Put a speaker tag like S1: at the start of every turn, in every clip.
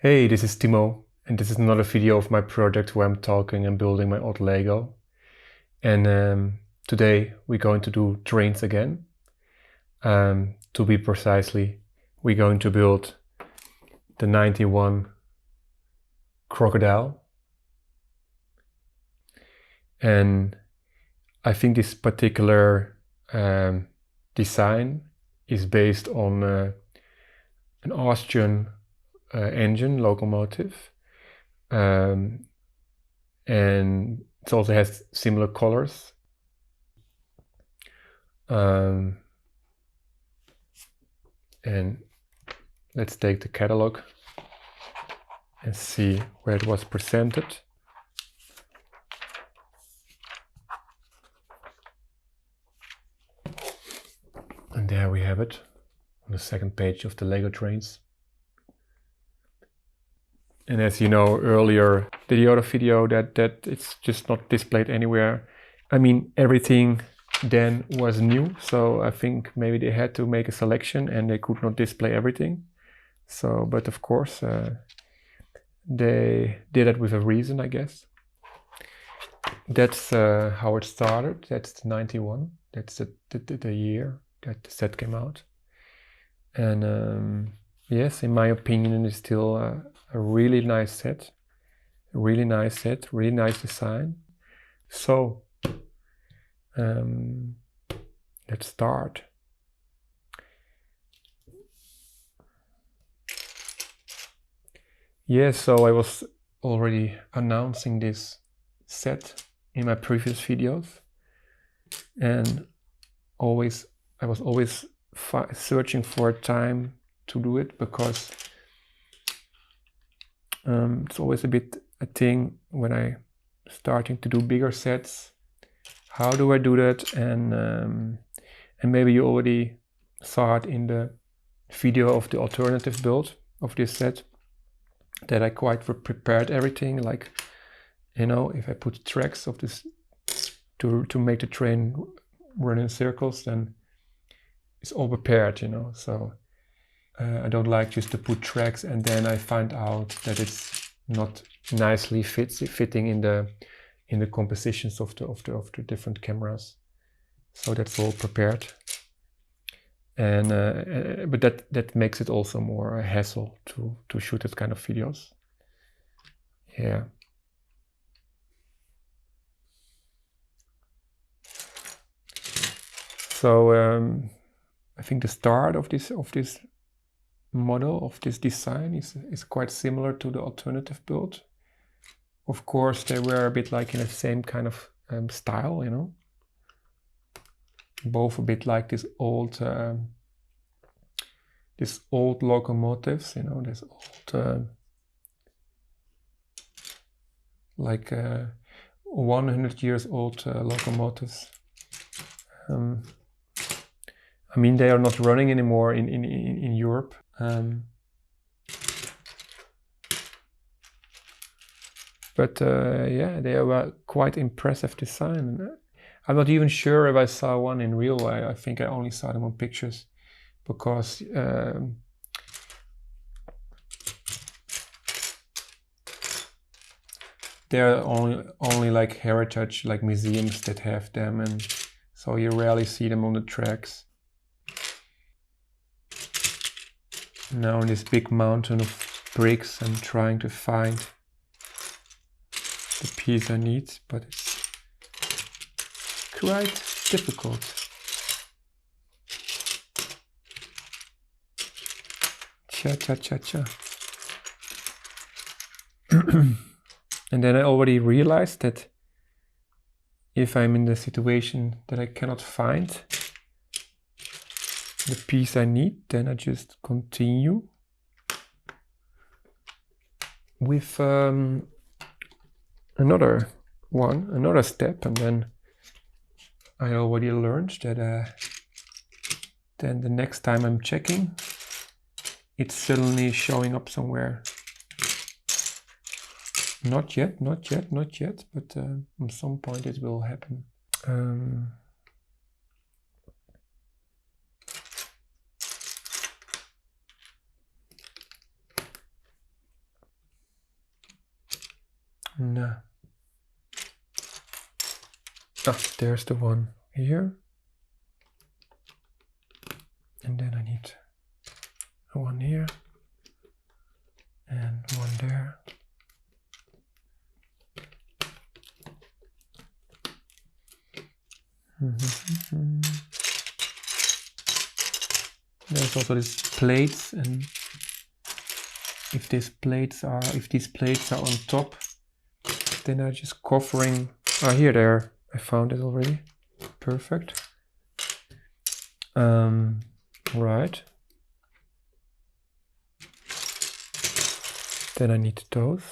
S1: Hey, this is Timo, and this is another video of my project where I'm talking and building my old Lego. And today we're going to do trains again. To be precisely, we're going to build the 91 Crocodile. And I think this particular design is based on an Austrian engine locomotive, and it also has similar colors. And let's take the catalog and see where it was presented. And there we have it on the second page of the Lego trains. And as you know earlier, the other video that it's just not displayed anywhere. I mean, everything then was new, so I think maybe they had to make a selection and they could not display everything. So, but of course, they did it with a reason, I guess. That's how it started. That's the 91. That's the year that the set came out. And yes, in my opinion, it's still a really nice set. Really nice set, really nice design. So, let's start. Yes, so I was already announcing this set in my previous videos, and I was always searching for a time to do it, because it's always a bit a thing when I starting to do bigger sets. How do I do that? And maybe you already saw it in the video of the alternative build of this set, that I quite prepared everything. Like, you know, if I put tracks of this to make the train run in circles, then it's all prepared, you know. So I don't like just to put tracks and then I find out that it's not nicely fitting in the compositions of the different cameras. So that's all prepared, and but that makes it also more a hassle to shoot that kind of videos. Yeah. So I think the start of this model, of this design, is quite similar to the alternative build. Of course, they were a bit like in the same kind of style, you know. Both a bit like this old locomotives, you know, this old like 100 years old locomotives. I mean, they are not running anymore in Europe. But yeah, they are quite impressive design. I'm not even sure if I saw one in real life. I think I only saw them on pictures, because there are only like heritage, like museums that have them, and so you rarely see them on the tracks. Now in this big mountain of bricks, I'm trying to find the piece I need, but it's quite difficult. Cha. And then I already realized that if I'm in the situation that I cannot find the piece I need, then I just continue with another step, and then I already learned that then the next time I'm checking, it's suddenly showing up somewhere. Not yet, but at some point it will happen. No. Ah, there's the one here. And then I need one here. And one there. There's also these plates, and if these plates are on top, then I'm just covering. Ah, here they are. I found it already. Perfect. Right. Then I need those.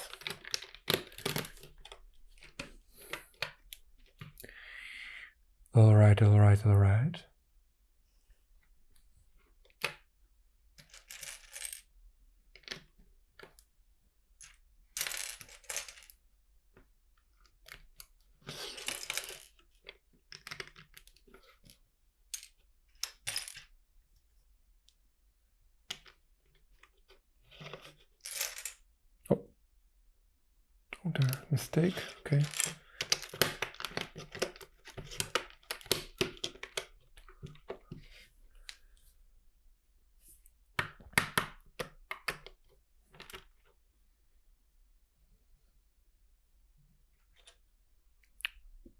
S1: All right. Oh, the mistake. Okay.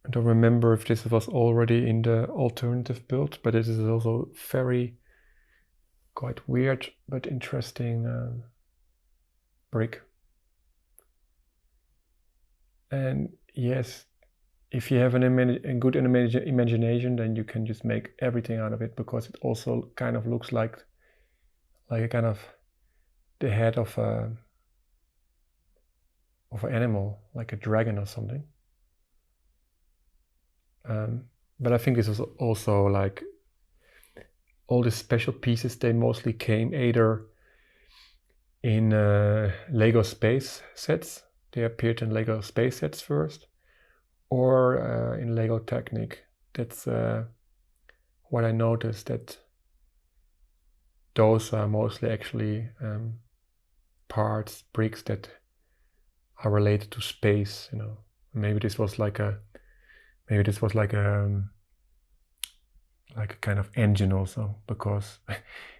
S1: I don't remember if this was already in the alternative build, but it is also very quite weird but interesting brick. And yes, if you have a good imagination, then you can just make everything out of it, because it also kind of looks like a kind of the head of an animal, like a dragon or something. But I think this was also like all the special pieces, they mostly came either in Lego space sets. They appeared in Lego space sets first, or in Lego Technic. That's what I noticed, that those are mostly actually parts, bricks that are related to space. You know, maybe this was like a kind of engine also, because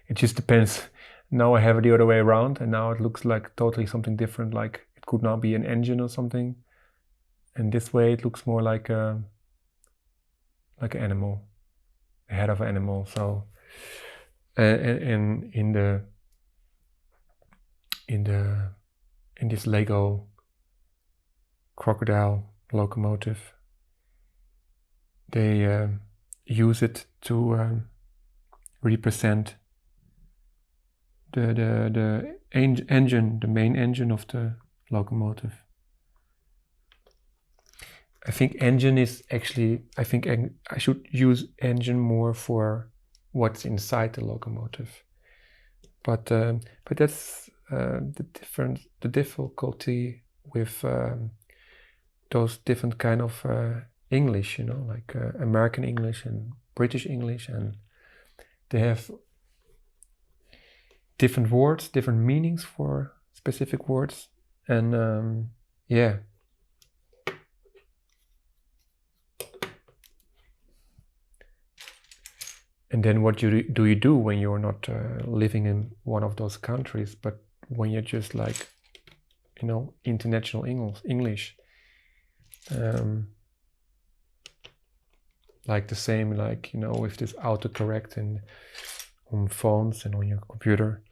S1: it just depends. Now I have it the other way around, and now it looks like totally something different, like it could now be an engine or something. And this way it looks more like an animal, a head of an animal. So and in this Lego Crocodile Locomotive, they use it to represent the engine, the main engine of the locomotive. I think engine is actually, I think I should use engine more for what's inside the locomotive. But that's the difficulty with those different kind of English, you know, like American English and British English, and they have different words, different meanings for specific words, and yeah. And then what do you do when you're not living in one of those countries, but when you're just like, you know, international English, like the same, like, you know, with this autocorrect and on phones and on your computer,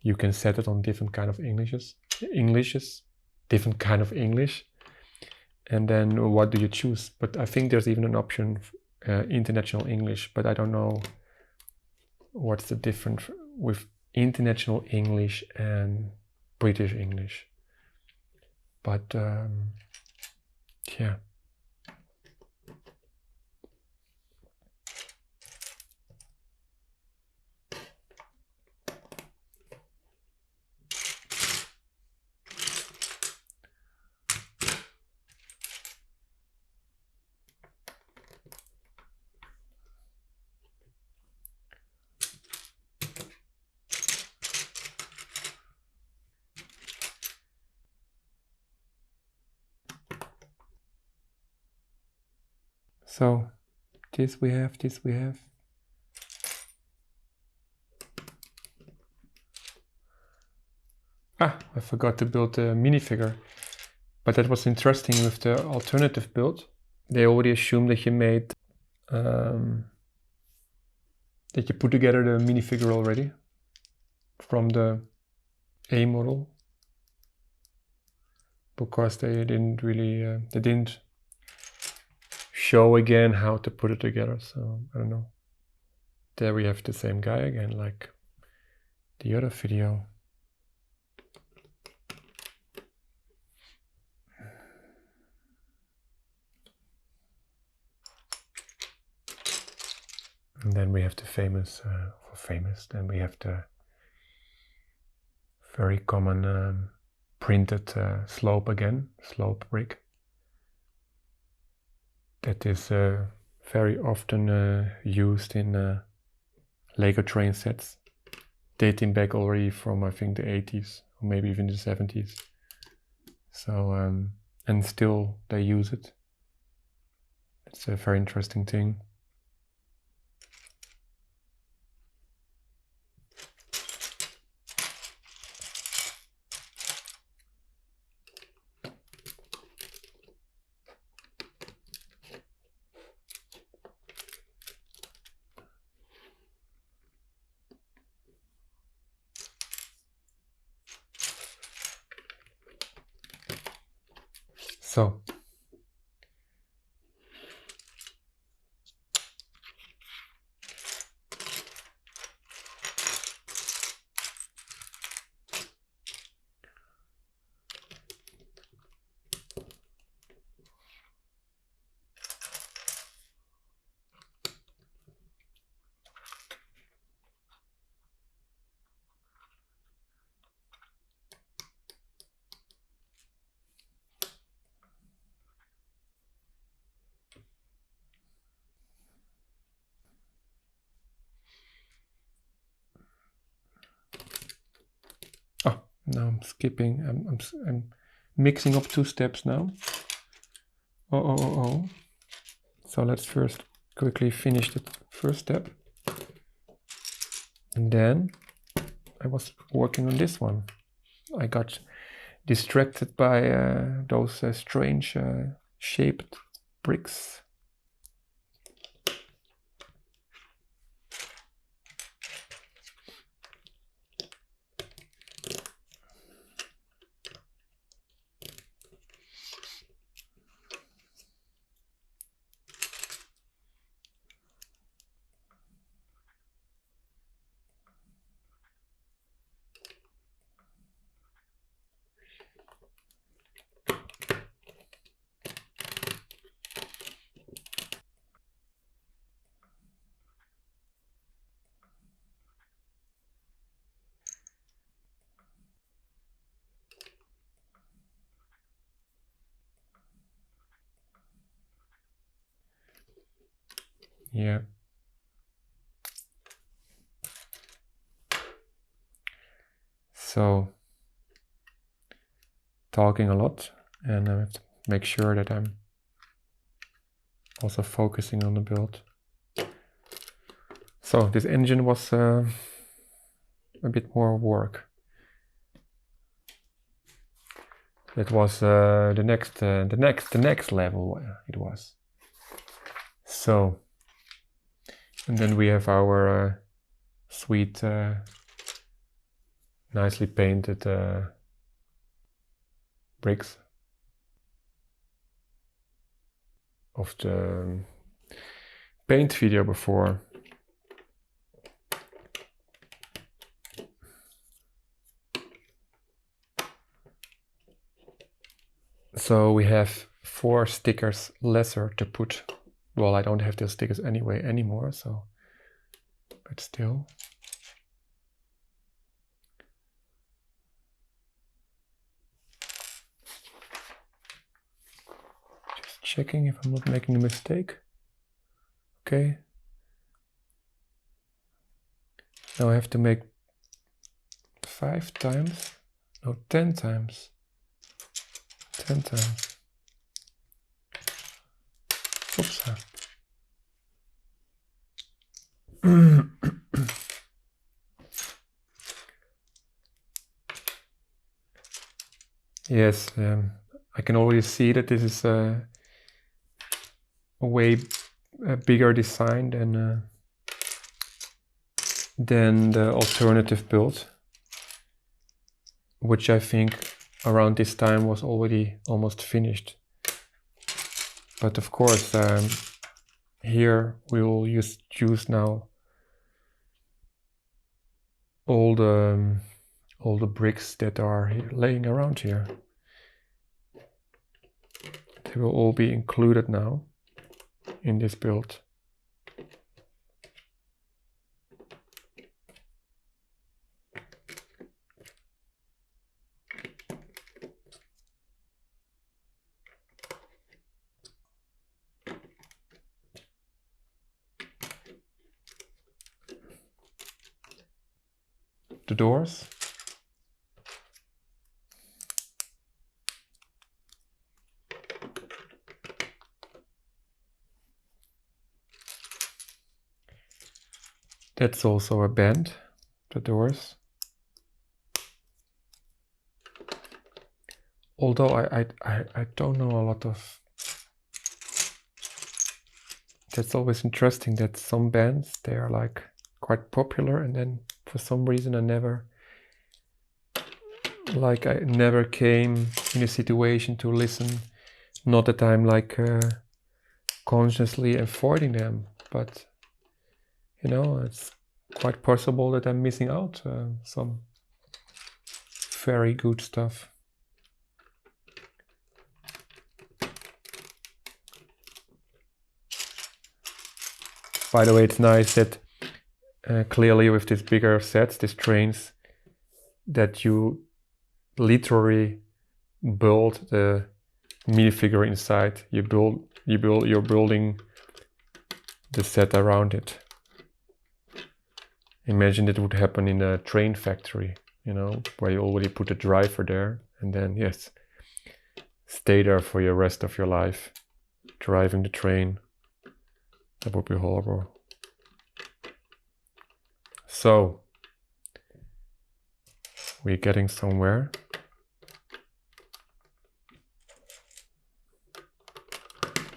S1: you can set it on different kind of Englishes, different kind of English, and then what do you choose? But I think there's even an option international English, but I don't know what's the difference with international English and British English. But yeah. So this we have, this we have. Ah, I forgot to build a minifigure. But that was interesting with the alternative build. They already assumed that you made, that you put together the minifigure already from the A model. Because they didn't really, they didn't show again how to put it together. So I don't know. There we have the same guy again, like the other video. And then we have the then we have the very common printed slope brick. That is very often used in Lego train sets, dating back already from I think the 80s or maybe even the 70s. So and still they use it. It's a very interesting thing. So now I'm skipping. I'm mixing up 2 steps now. Oh. So let's first quickly finish the first step. And then I was working on this one. I got distracted by those strange shaped bricks. Yeah. So talking a lot, and I have to make sure that I'm also focusing on the build. So this engine was a bit more work. It was the next level. It was. So, and then we have our sweet, nicely painted bricks of the paint video before. So we have 4 stickers lesser to put. Well, I don't have those stickers anymore, so, but still. Just checking if I'm not making a mistake. Okay. Now I have to make 5 times, no, 10 times. 10 times. Oops. Yes, I can already see that this is a way bigger design than the alternative build, which I think around this time was already almost finished. But of course, here we will use now all the bricks that are laying around here. They will all be included now in this build. The doors. That's also a bend, the doors. Although I don't know a lot of... That's always interesting that some bands, they are like quite popular, and then for some reason I never came in a situation to listen. Not that I'm like consciously avoiding them, but you know, it's quite possible that I'm missing out some very good stuff. By the way, it's nice that clearly with these bigger sets, these trains, that you literally build the minifigure inside. You're building the set around it. Imagine it would happen in a train factory, you know, where you already put a driver there, and then yes, stay there for your rest of your life, driving the train. That would be horrible. So, we're getting somewhere.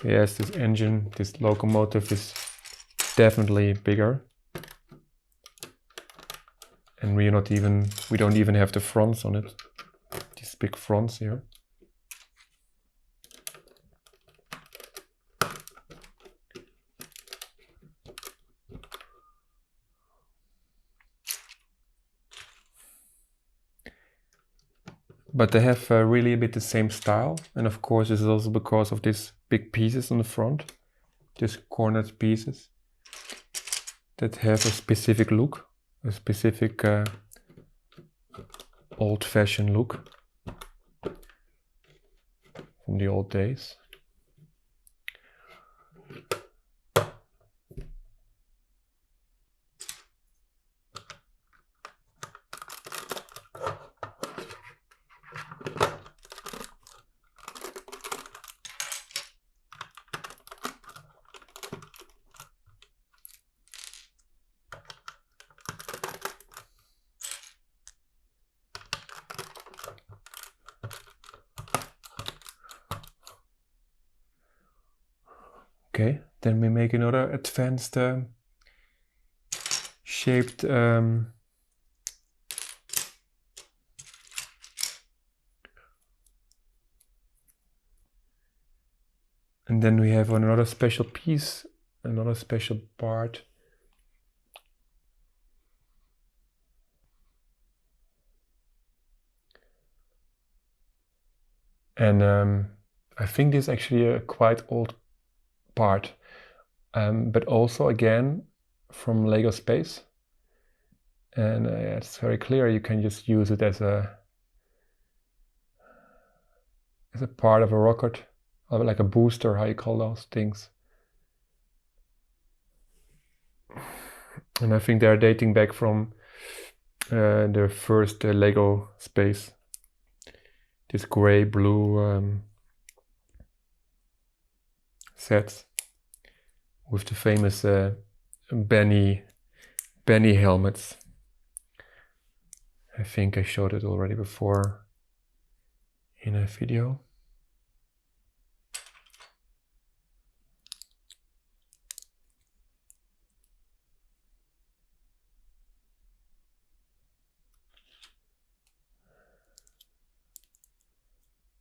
S1: Yes, this engine, this locomotive is definitely bigger. And we don't even have the fronts on it. These big fronts here. But they have really a bit the same style, and of course this is also because of these big pieces on the front, these cornered pieces that have a specific look, a specific old-fashioned look from the old days. Okay, then we make another advanced shaped and then we have another special piece, another special part. And I think this is actually a quite old part, but also again from Lego Space, and it's very clear you can just use it as a part of a rocket, or like a booster, how you call those things. And I think they're dating back from the first Lego Space, this gray blue sets with the famous Benny penny helmets. I think I showed it already before in a video.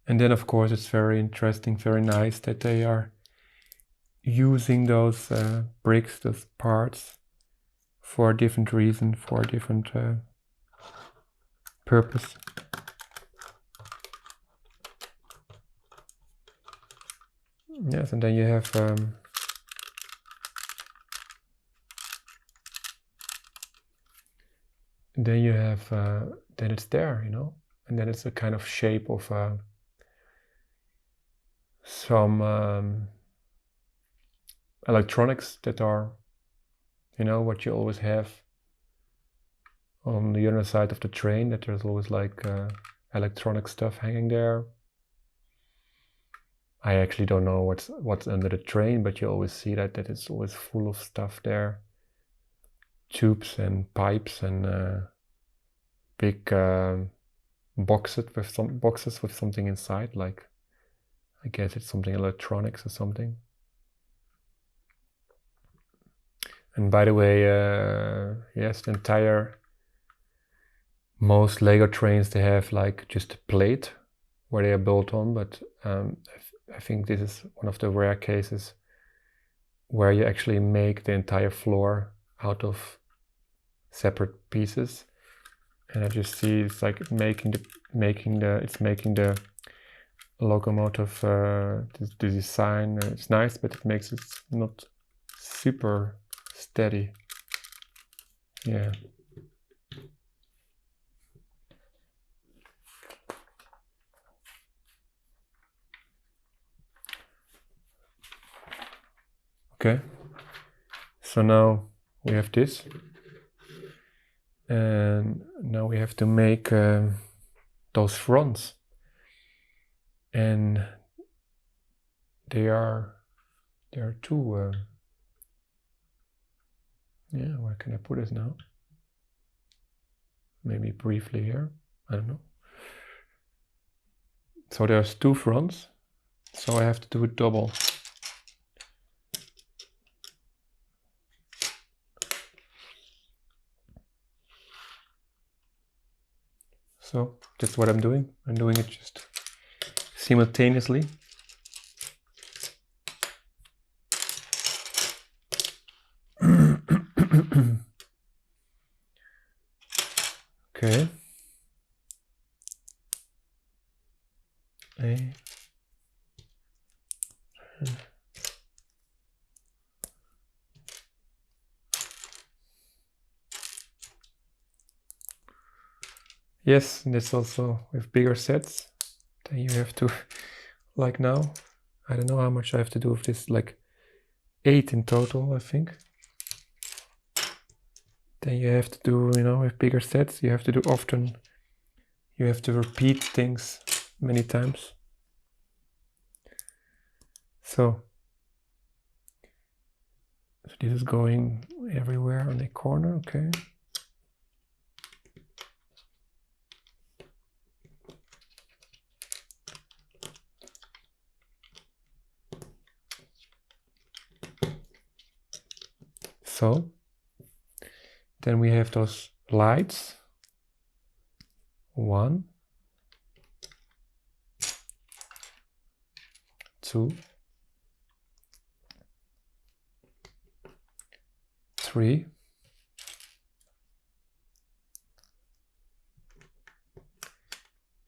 S1: And then of course it's very interesting, very nice that they are using those bricks, those parts, for a different reason, for a different purpose. Yes, and then you have then it's there, you know, and then it's a kind of shape of some electronics that are, you know, what you always have on the other side of the train, that there's always like electronic stuff hanging there. I actually don't know what's under the train, but you always see that it's always full of stuff there. Tubes and pipes and big boxes with something inside, like I guess it's something electronics or something. And by the way, yes, the entire most Lego trains, they have like just a plate where they are built on, but I think this is one of the rare cases where you actually make the entire floor out of separate pieces. And I just see it's like making the locomotive, the design. It's nice, but it makes it not super steady. Yeah. Okay, so now we have this, and now we have to make those fronts, and there are two. Yeah, where can I put it now? Maybe briefly here. I don't know. So there's two fronts, so I have to do it double. So that's what I'm doing. I'm doing it just simultaneously. Okay. Yes, and that's also with bigger sets. Then you have to, like now, I don't know how much I have to do with this, like 8 in total, I think. Then you have to do, you know, with bigger sets, you have to do often, you have to repeat things many times. So this is going everywhere on the corner, okay. So then we have those lights. 1, 2, 3,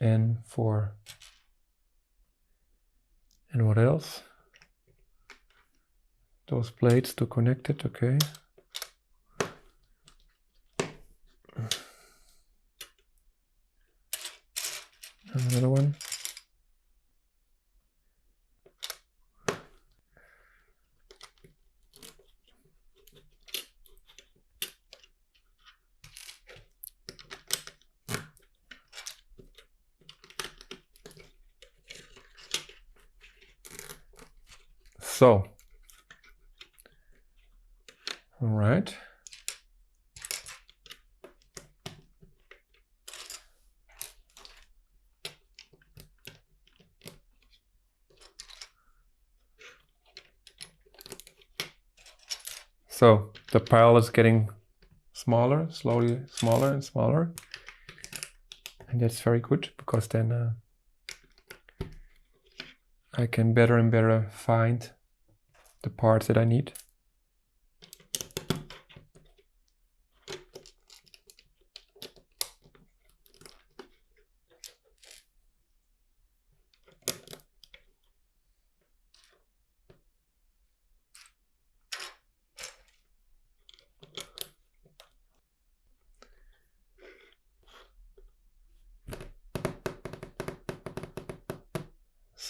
S1: and 4. And what else? Those plates to connect it, okay. Another one. So, all right. So the pile is getting smaller, slowly smaller and smaller. And that's very good, because then I can better and better find the parts that I need.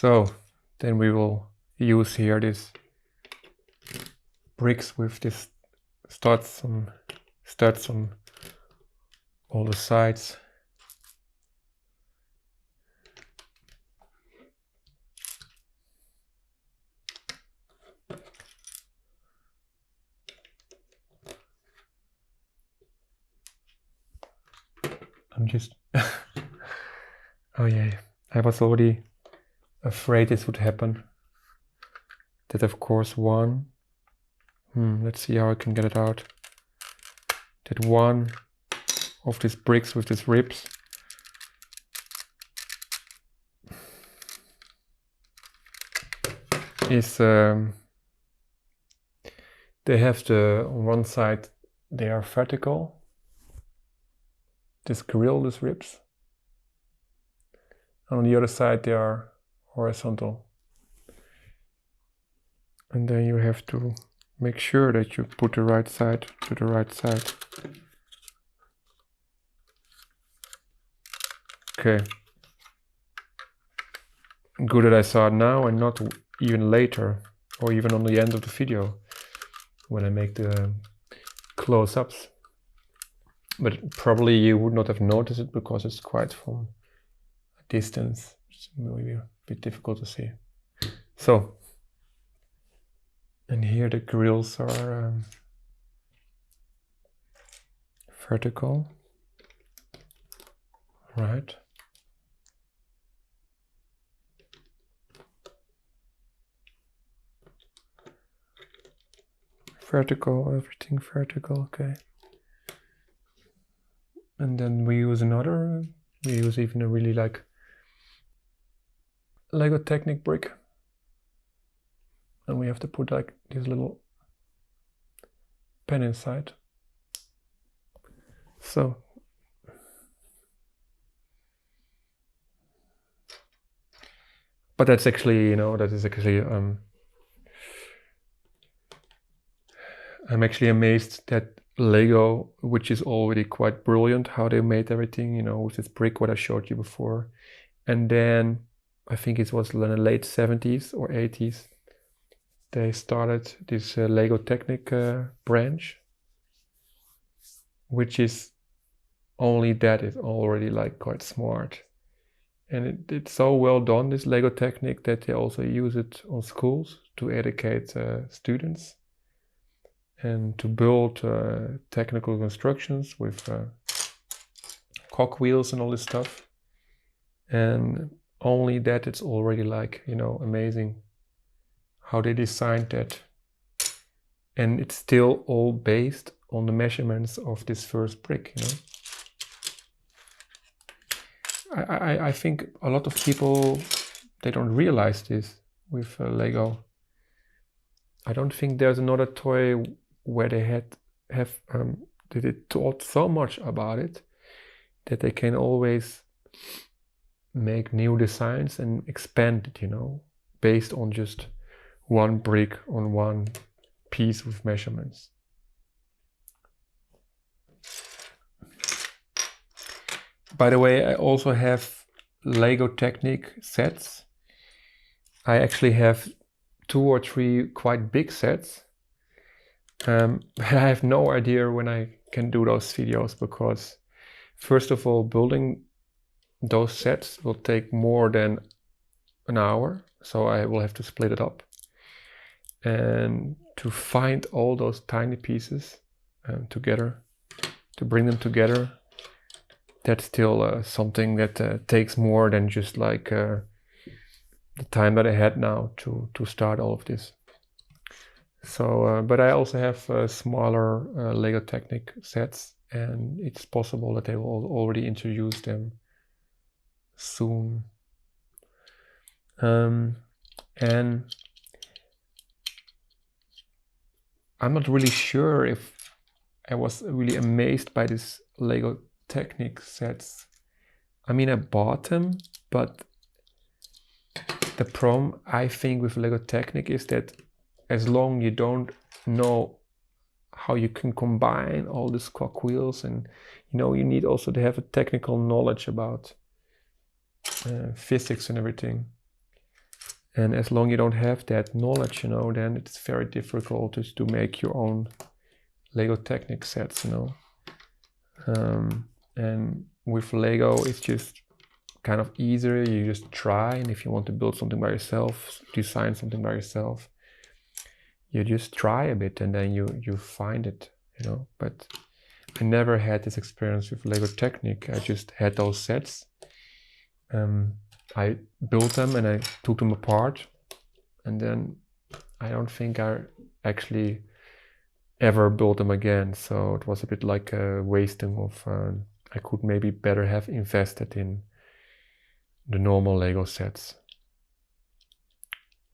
S1: So then we will use here this bricks with this studs on all the sides. I'm just oh yeah, I was already afraid this would happen. That of course one, let's see how I can get it out. That one of these bricks with these ribs is they have on one side they are vertical, this grill, these ribs. On the other side they are horizontal. And then you have to make sure that you put the right side to the right side. Okay. Good that I saw it now and not even later, or even on the end of the video when I make the close-ups. But probably you would not have noticed it because it's quite from a distance. It's maybe a bit difficult to see. So, and here the grills are vertical, right? Vertical, everything vertical, okay. And then we use we use even a really like Lego Technic brick. And we have to put like this little pen inside. So but that's actually, that is actually I'm actually amazed that Lego, which is already quite brilliant how they made everything, with this brick what I showed you before. And then I think it was in the late 70s or 80s they started this Lego Technic branch, which is only that is already like quite smart. And it's so well done, this Lego Technic, that they also use it on schools to educate students and to build technical constructions with cogwheels and all this stuff. And only that it's already like, amazing how they designed that. And it's still all based on the measurements of this first brick, I think a lot of people, they don't realize this with Lego. I don't think there's another toy where they have they taught so much about it that they can always make new designs and expand it, based on just one brick on one piece with measurements. By the way, I also have Lego Technic sets. I actually have 2 or 3 quite big sets. I have no idea when I can do those videos because, first of all, building those sets will take more than an hour, so I will have to split it up. And to find all those tiny pieces together, to bring them together, that's still something that takes more than just like the time that I had now to start all of this. So, but I also have smaller Lego Technic sets, and it's possible that they will already introduce them soon. And I'm not really sure if I was really amazed by this Lego Technic sets. I mean, I bought them, but the problem I think with Lego Technic is that as long you don't know how you can combine all these cogwheels, and you need also to have a technical knowledge about physics and everything. And as long you don't have that knowledge, then it's very difficult to make your own Lego Technic sets, and with Lego, it's just kind of easier. You just try, and if you want to build something by yourself, design something by yourself, you just try a bit, and then you find it, But I never had this experience with Lego Technic. I just had those sets. I built them and I took them apart, and then I don't think I actually ever built them again. So it was a bit like a wasting of. I could maybe better have invested in the normal Lego sets.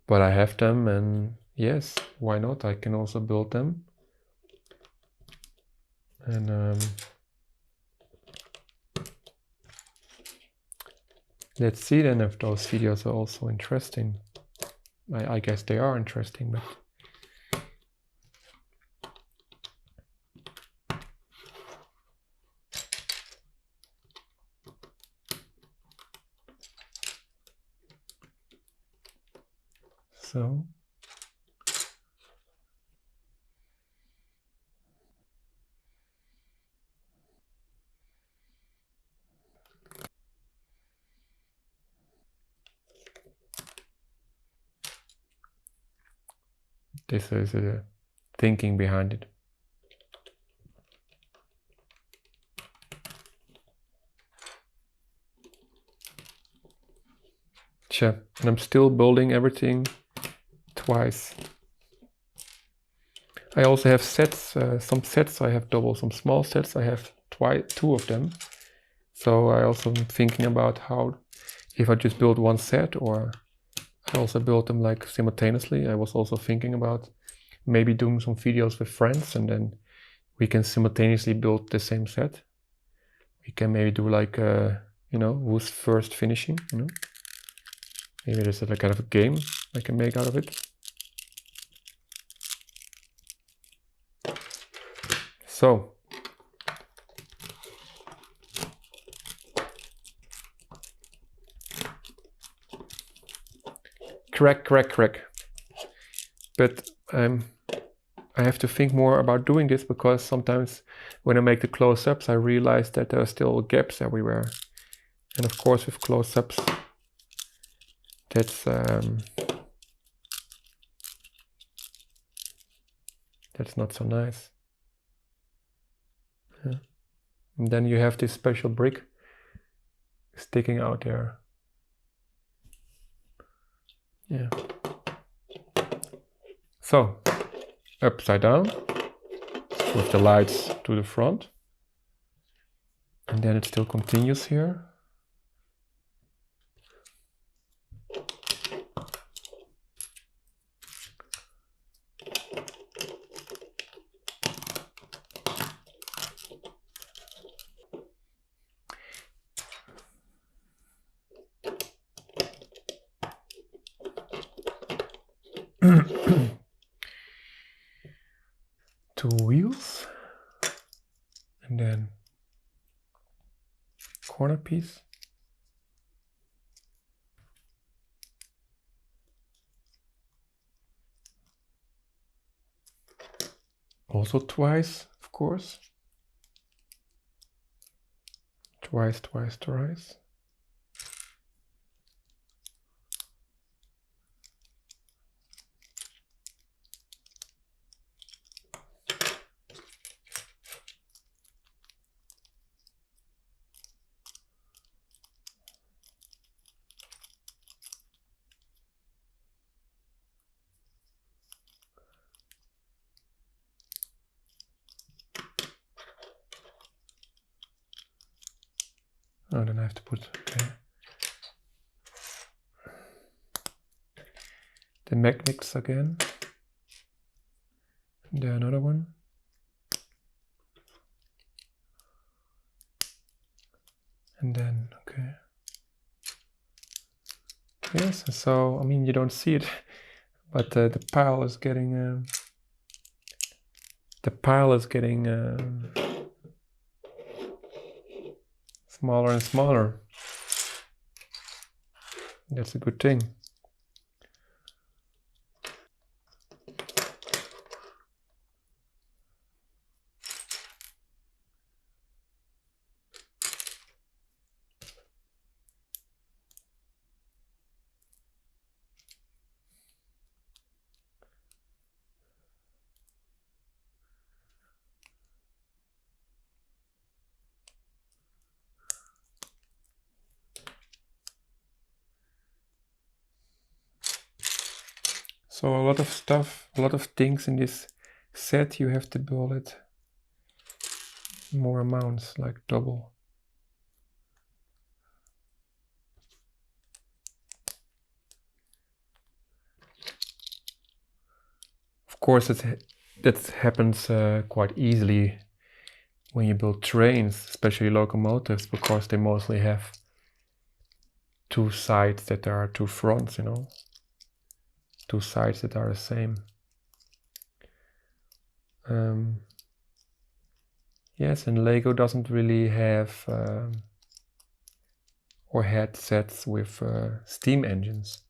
S1: But I have them, and yes, why not? I can also build them. And let's see then if those videos are also interesting. I guess they are interesting, but so this is the thinking behind it. Sure. And I'm still building everything twice. I also have sets, some sets I have double, some small sets I have two of them. So I also am thinking about how, if I just build one set, or I also build them like simultaneously. I was also thinking about maybe doing some videos with friends, and then we can simultaneously build the same set. We can maybe do like, who's first finishing, Maybe there's a kind of a game I can make out of it. So, crack. But I have to think more about doing this, because sometimes when I make the close-ups, I realize that there are still gaps everywhere. And of course, with close-ups, that's not so nice. Yeah. And then you have this special brick sticking out there. Yeah. So, upside down with the lights to the front. And then it still continues here. Two wheels, and then corner piece. Also twice, of course. Twice. Oh, then I have to put the magnets again. And then another one. And then, okay. Yes, so, I mean, you don't see it, but the pile is getting smaller and smaller. That's a good thing. So a lot of stuff, a lot of things in this set, you have to build it more amounts, like double. Of course, that happens quite easily when you build trains, especially locomotives, because they mostly have two sides that are two fronts, you know, two sides that are the same. Yes, and Lego doesn't really have or had sets with steam engines.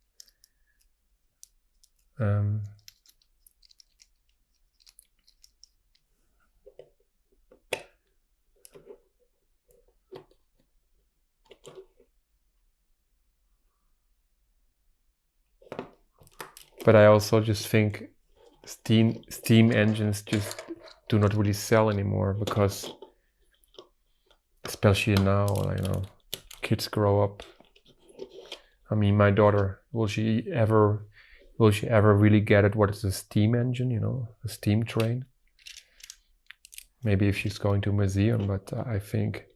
S1: But I also just think steam engines just do not really sell anymore, because especially now, you know, kids grow up. I mean, my daughter, will she ever really get it? What is a steam engine? You know, a steam train. Maybe if she's going to a museum, but I think,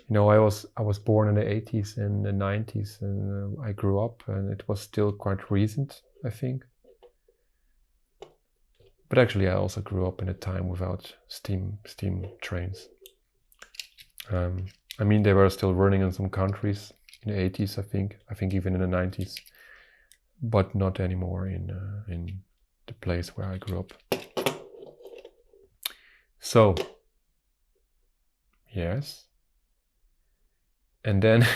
S1: you know, I was born in the 80s and the 90s, and I grew up, and it was still quite recent, I think. But actually, I also grew up in a time without steam trains. I mean, they were still running in some countries in the 80s, I think even in the 90s, but not anymore in the place where I grew up. So, yes. And then,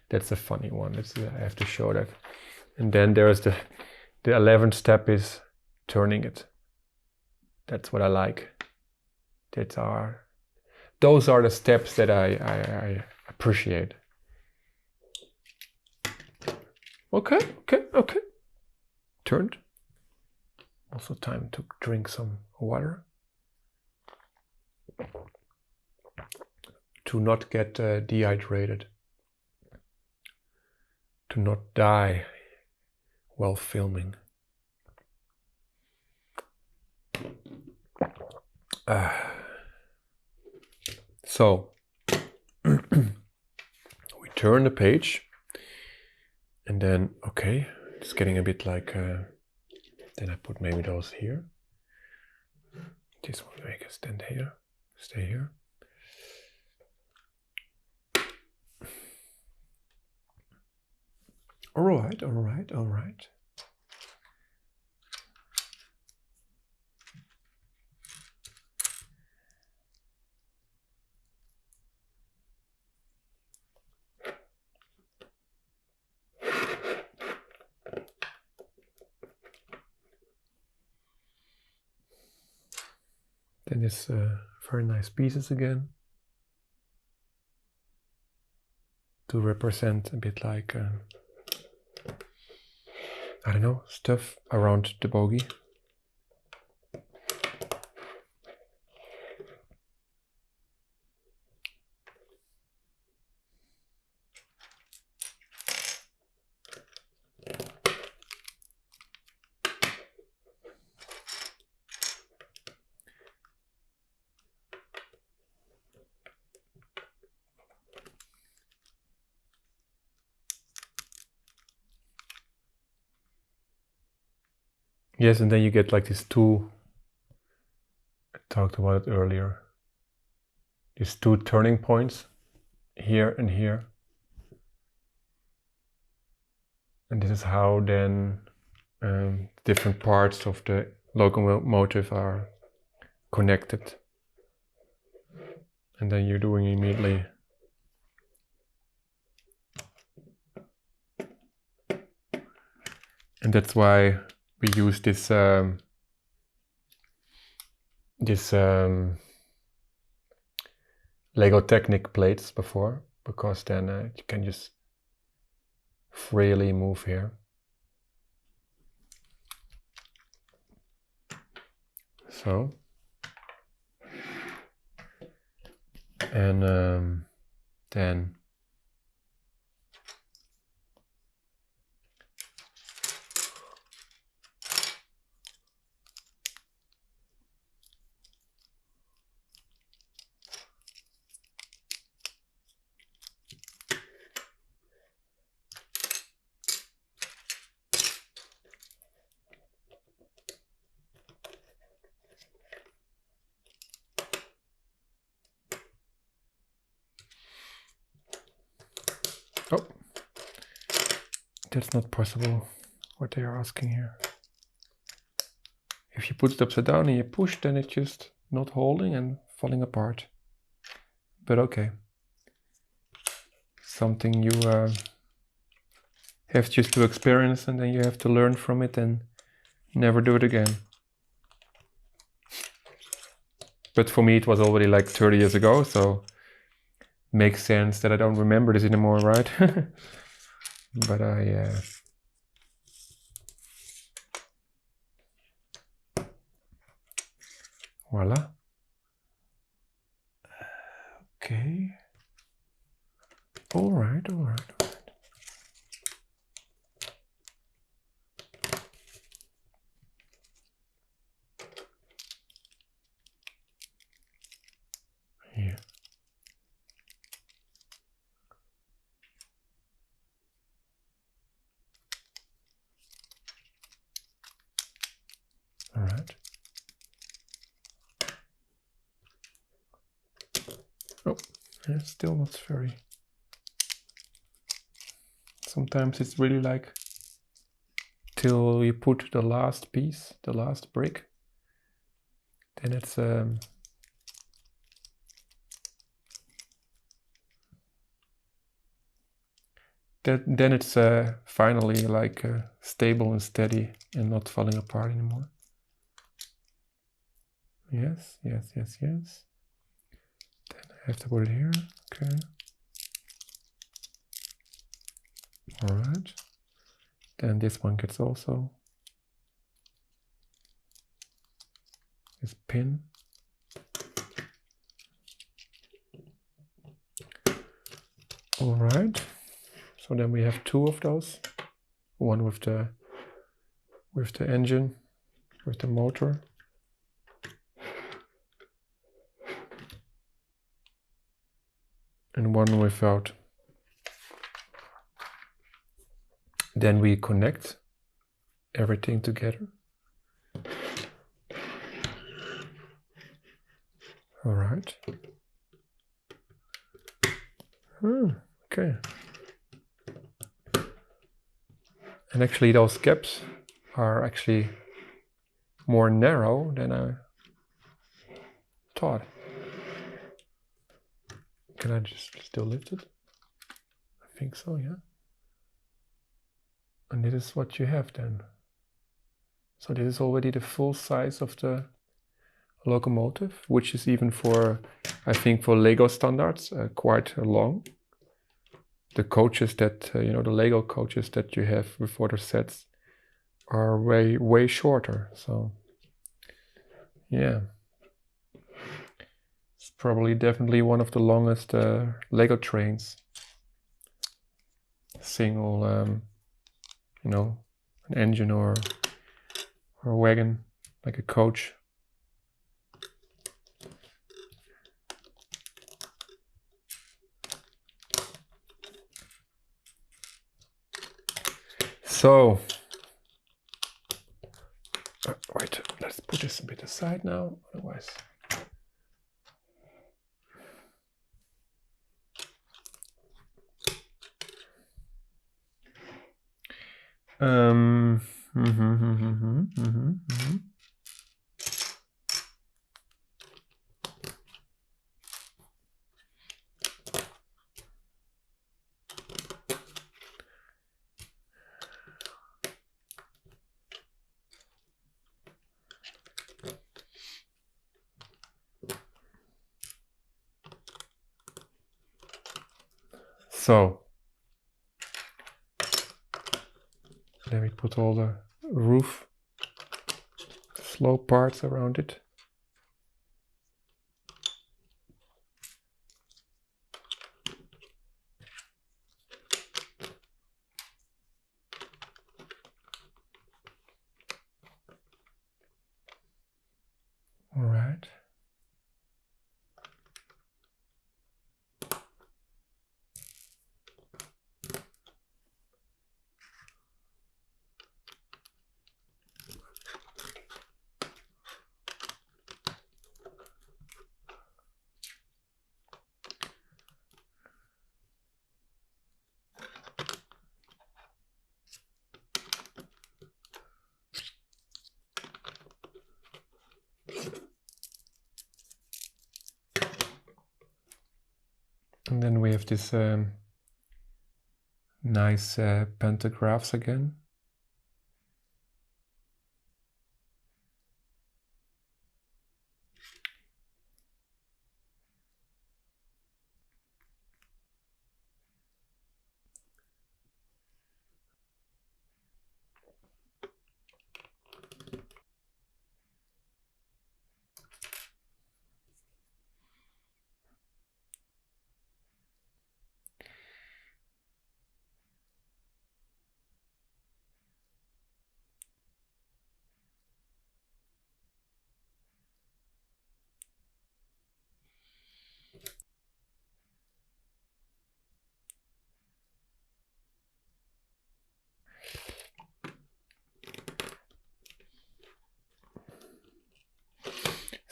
S1: that's a funny one. I have to show that. And then there's the 11th step is turning it. That's what I like. Those are the steps that I appreciate. Okay. Turned. Also time to drink some water. To not get dehydrated. To not die while filming. So, we turn the page, and then, okay, it's getting a bit like, then I put maybe those here. This one make a stand here, stay here. All right. Then this very nice pieces again, to represent a bit like, I don't know, stuff around the bogey. Yes, and then you get like these two, I talked about it earlier, these two turning points, here and here. And this is how then different parts of the locomotive are connected. And then you're doing immediately and that's why we use this Lego Technic plates before, because then you can just freely move here. So, and then oh, that's not possible, what they are asking here. If you put it upside down and you push, then it's just not holding and falling apart. But okay. Something you have just to experience, and then you have to learn from it and never do it again. But for me it was already like 30 years ago, so makes sense that I don't remember this anymore, right? But voila. Okay. All right. Here. All right. Oh, yeah, still not very. Sometimes it's really like till you put the last piece, the last brick, then it's then it's finally like stable and steady and not falling apart anymore. Yes. Then I have to put it here. Okay. All right. Then this one gets also this pin. All right. So then we have two of those. One with the engine, with the motor. And one without. Then we connect everything together. All right. Okay. And actually those gaps are actually more narrow than I thought. Can I just still lift it? I think so, yeah. And this is what you have then. So this is already the full size of the locomotive, which is even for, I think for Lego standards, quite long. The coaches that, the Lego coaches that you have with other sets are way shorter. So yeah, it's probably definitely one of the longest Lego trains. Single, an engine or a wagon, like a coach. So put this a bit aside now, otherwise. So then we put all the roof slope parts around it. All right. And then we have this nice pantographs again.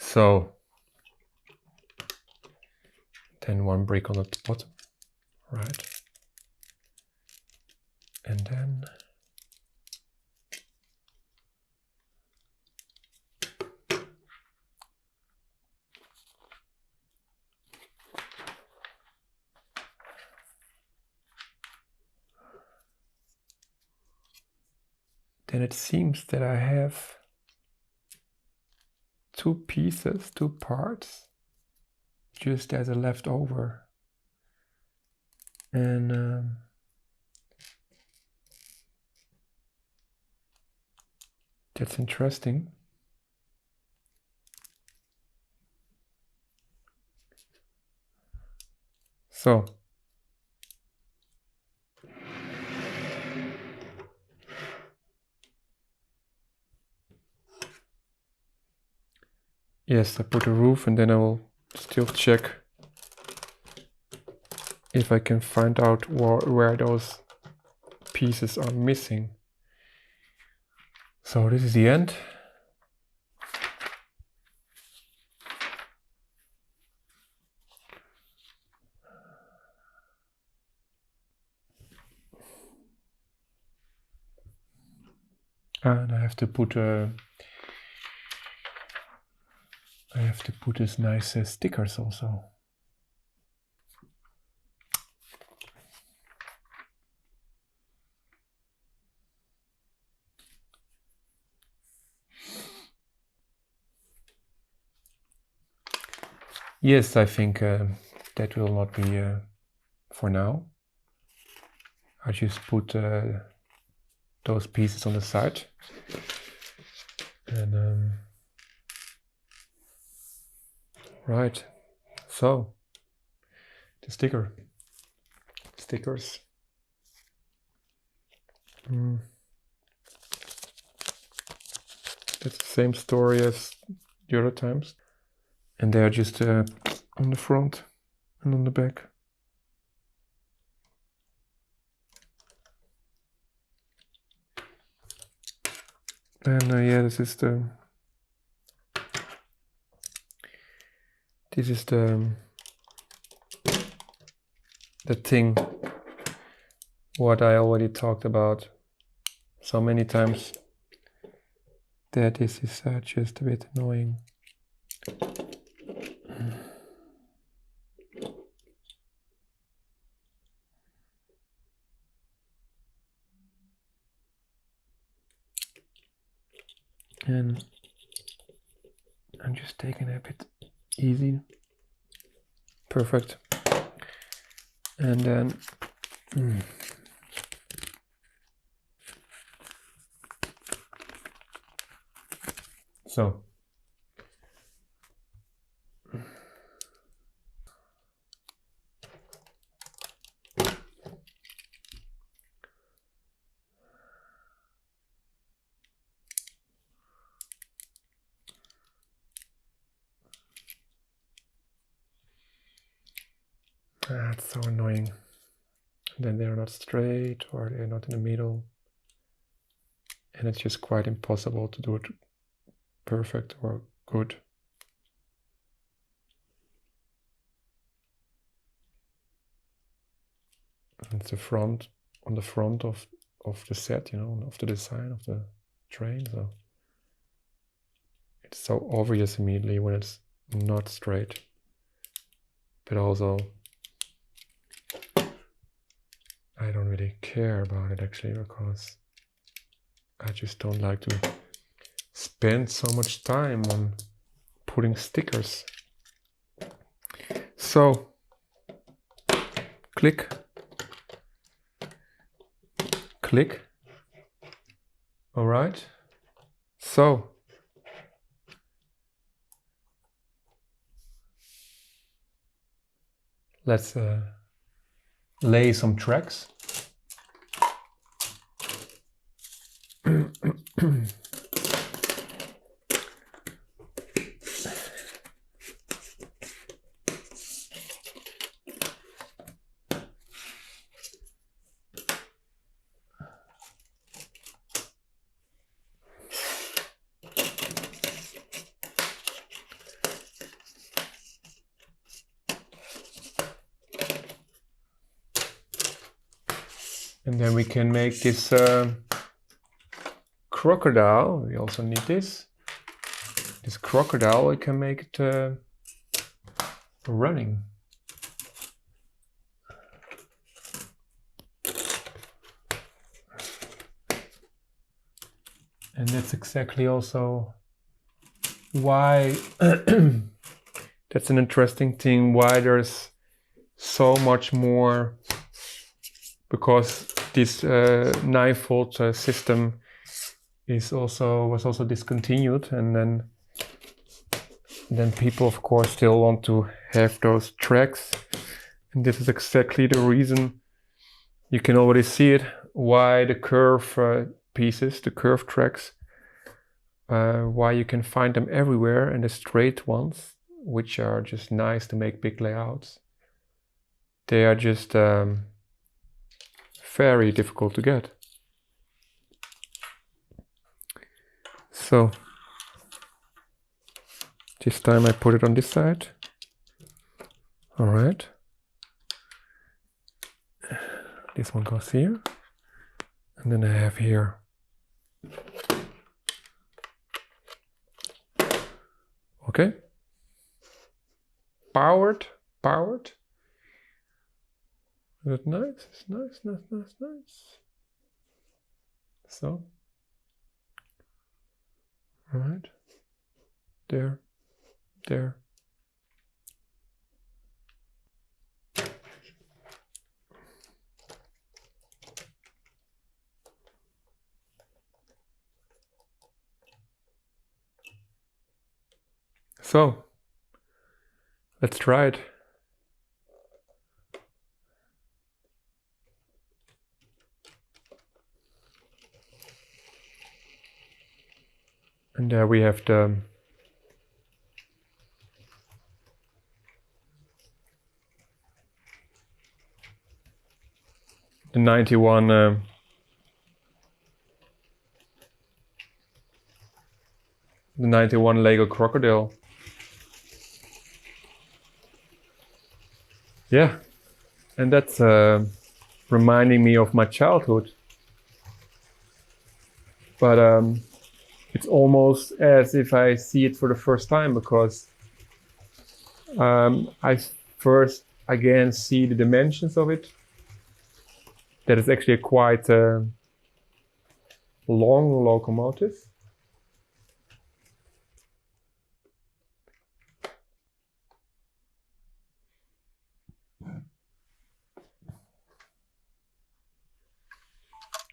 S1: So then one brick on the bottom, right? And then it seems that I have two pieces, two parts, just as a leftover. And that's interesting. So yes, I put a roof, and then I will still check if I can find out where those pieces are missing. So this is the end. And I have to put this nice stickers also. Yes, I think that will not be for now. I just put those pieces on the side, and right. So the stickers. That's the same story as the other times, and they are just on the front and on the back. And yeah, this is the This is the thing what I already talked about so many times, that this is just a bit annoying. And I'm just taking it a bit easy. Perfect. And then so it's so annoying. Then they're not straight or they're not in the middle. And it's just quite impossible to do it perfect or good. And it's the front, on the front of the set, you know, of the design of the train. So it's so obvious immediately when it's not straight. But also, I don't really care about it actually, because I just don't like to spend so much time on putting stickers. So, click, click. All right. So, let's lay some tracks. And then we can make this crocodile. We also need this. This crocodile, we can make it running. And that's exactly also why that's an interesting thing, why there's so much more, because this 9-volt system was also discontinued, and then people of course still want to have those tracks, and this is exactly the reason. You can already see it, why the curve pieces, the curved tracks, why you can find them everywhere, and the straight ones, which are just nice to make big layouts, they are just very difficult to get. So this time I put it on this side. All right. This one goes here. And then I have here okay. Powered. Is it nice? It's nice. So, all right, there. So, let's try it. And there we have the the 91 Lego Crocodile. Yeah, and that's reminding me of my childhood. But it's almost as if I see it for the first time, because I first again see the dimensions of it. That is actually a quite long locomotive.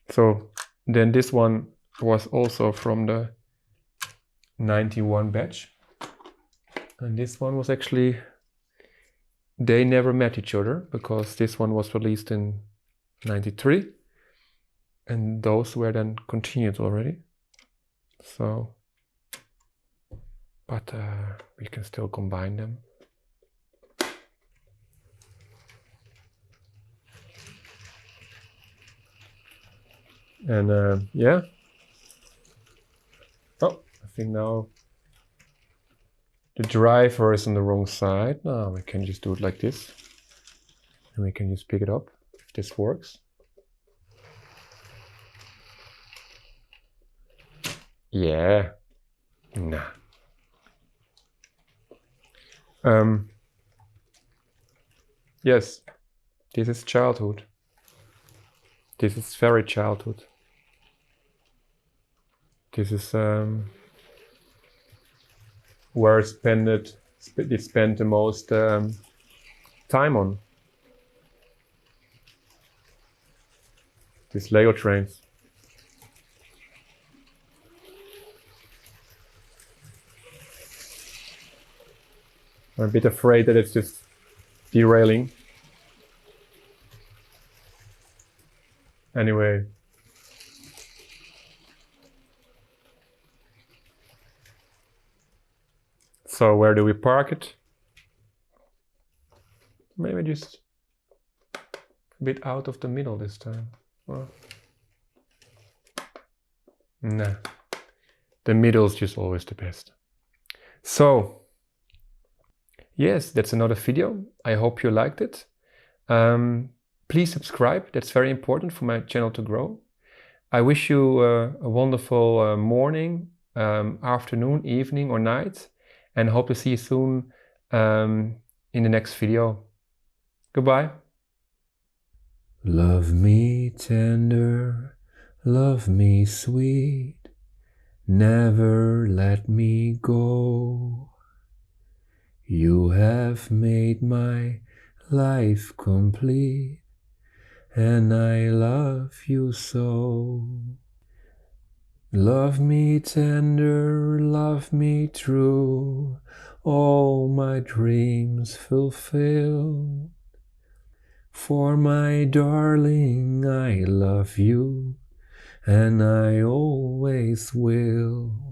S1: So then this one was also from the 91 batch. And this one was actually, they never met each other, because this one was released in 93 and those were then continued already. So, but we can still combine them. And yeah. Oh, I think now the driver is on the wrong side. Now we can just do it like this. And we can just pick it up if this works. Yeah. Nah. Yes, this is childhood. This is very childhood. This is where I spent the most time on. These Lego trains. I'm a bit afraid that it's just derailing. Anyway. So where do we park it? Maybe just a bit out of the middle this time. Well, nah. The middle is just always the best. So, yes, that's another video. I hope you liked it. Please subscribe. That's very important for my channel to grow. I wish you a wonderful morning, afternoon, evening, or night, and hope to see you soon in the next video. Goodbye. Love me tender, love me sweet, never let me go. You have made my life complete, and I love you so. Love me tender, love me true, all my dreams fulfill. For my darling, I love you, and I always will.